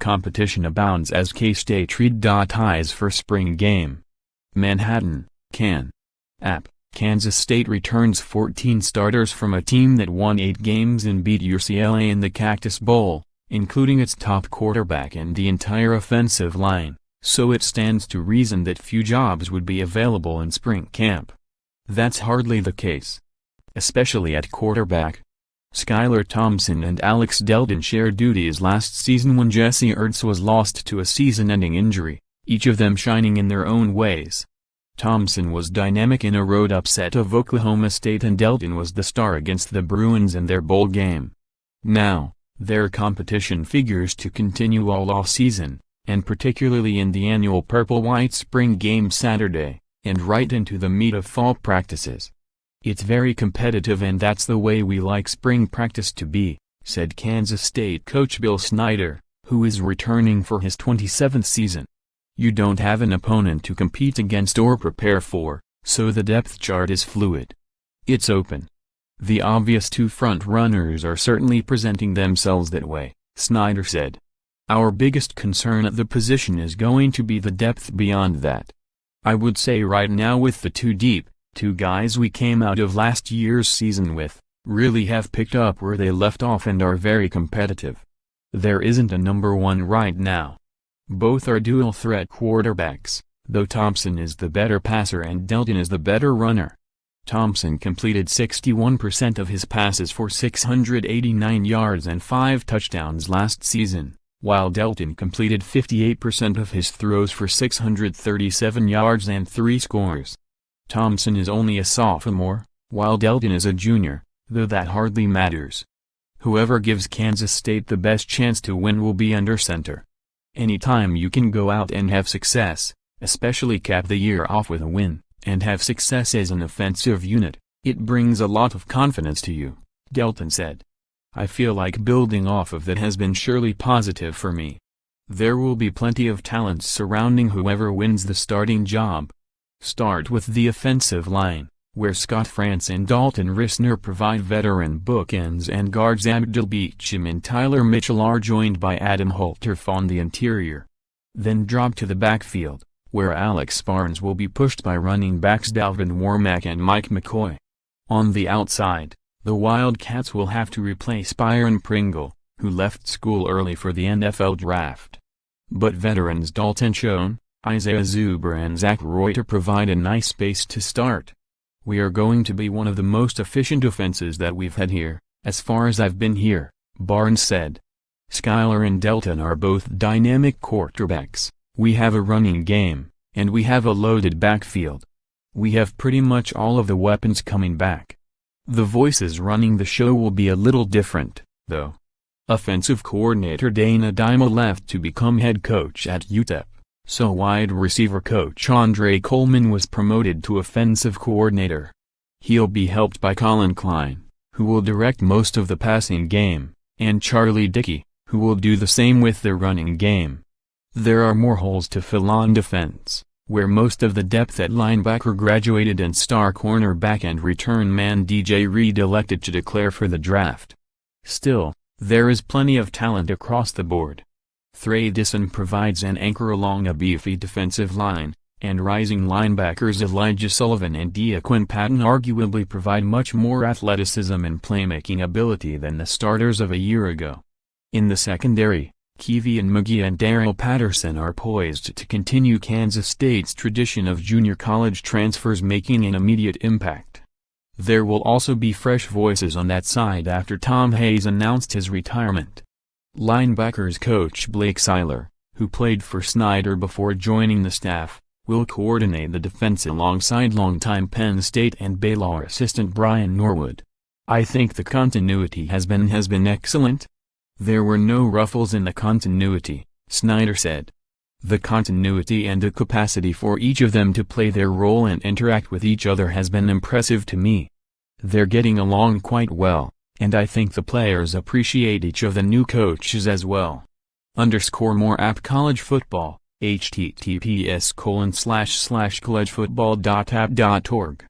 competition abounds as K-State read.ies for spring game. Manhattan, Can. App. Kansas State returns 14 starters from a team that won 8 games and beat UCLA in the Cactus Bowl, including its top quarterback and the entire offensive line, so it stands to reason that few jobs would be available in spring camp. That's hardly the case, especially at quarterback. Skylar Thompson and Alex Delton shared duties last season when Jesse Ertz was lost to a season-ending injury, each of them shining in their own ways. Thompson was dynamic in a road upset of Oklahoma State, and Delton was the star against the Bruins in their bowl game. Now, their competition figures to continue all season, and particularly in the annual Purple-White spring game Saturday, and right into the meat of fall practices. It's very competitive, and that's the way we like spring practice to be, said Kansas State coach Bill Snyder, who is returning for his 27th season. You don't have an opponent to compete against or prepare for, so the depth chart is fluid. It's open. The obvious two front runners are certainly presenting themselves that way, Snyder said. Our biggest concern at the position is going to be the depth beyond that. I would say right now with the two guys we came out of last year's season with, really have picked up where they left off and are very competitive. There isn't a number one right now. Both are dual-threat quarterbacks, though Thompson is the better passer and Delton is the better runner. Thompson completed 61% of his passes for 689 yards and 5 touchdowns last season, while Delton completed 58% of his throws for 637 yards and 3 scores. Thompson is only a sophomore, while Delton is a junior, though that hardly matters. Whoever gives Kansas State the best chance to win will be under center. Anytime you can go out and have success, especially cap the year off with a win, and have success as an offensive unit, it brings a lot of confidence to you, Delton said. I feel like building off of that has been surely positive for me. There will be plenty of talents surrounding whoever wins the starting job. Start with the offensive line, where Scott France and Dalton Risner provide veteran bookends, and guards Abdul Beacham and Tyler Mitchell are joined by Adam Holterf on the interior. Then drop to the backfield, where Alex Barnes will be pushed by running backs Dalvin Warmack and Mike McCoy. On the outside, the Wildcats will have to replace Byron Pringle, who left school early for the NFL draft. But veterans Dalton Schoen, Isaiah Zuber and Zach Reuter provide a nice base to start. We are going to be one of the most efficient offenses that we've had here, as far as I've been here, Barnes said. Skylar and Delton are both dynamic quarterbacks. We have a running game, and we have a loaded backfield. We have pretty much all of the weapons coming back. The voices running the show will be a little different, though. Offensive coordinator Dana Dimel left to become head coach at UTEP. So wide receiver coach Andre Coleman was promoted to offensive coordinator. He'll be helped by Colin Klein, who will direct most of the passing game, and Charlie Dickey, who will do the same with the running game. There are more holes to fill on defense, where most of the depth at linebacker graduated and star cornerback and return man DJ Reed elected to declare for the draft. Still, there is plenty of talent across the board. Trey Dison provides an anchor along a beefy defensive line, and rising linebackers Elijah Sullivan and De'Quan Patton arguably provide much more athleticism and playmaking ability than the starters of a year ago. In the secondary, Kevian McGee and Darrell Patterson are poised to continue Kansas State's tradition of junior college transfers making an immediate impact. There will also be fresh voices on that side after Tom Hayes announced his retirement. Linebackers coach Blake Skylar, who played for Snyder before joining the staff, will coordinate the defense alongside longtime Penn State and Baylor assistant Brian Norwood. I think the continuity has been excellent. There were no ruffles in the continuity, Snyder said. The continuity and the capacity for each of them to play their role and interact with each other has been impressive to me. They're getting along quite well, and I think the players appreciate each of the new coaches as well. _more app college football, https://collegefootball.app.org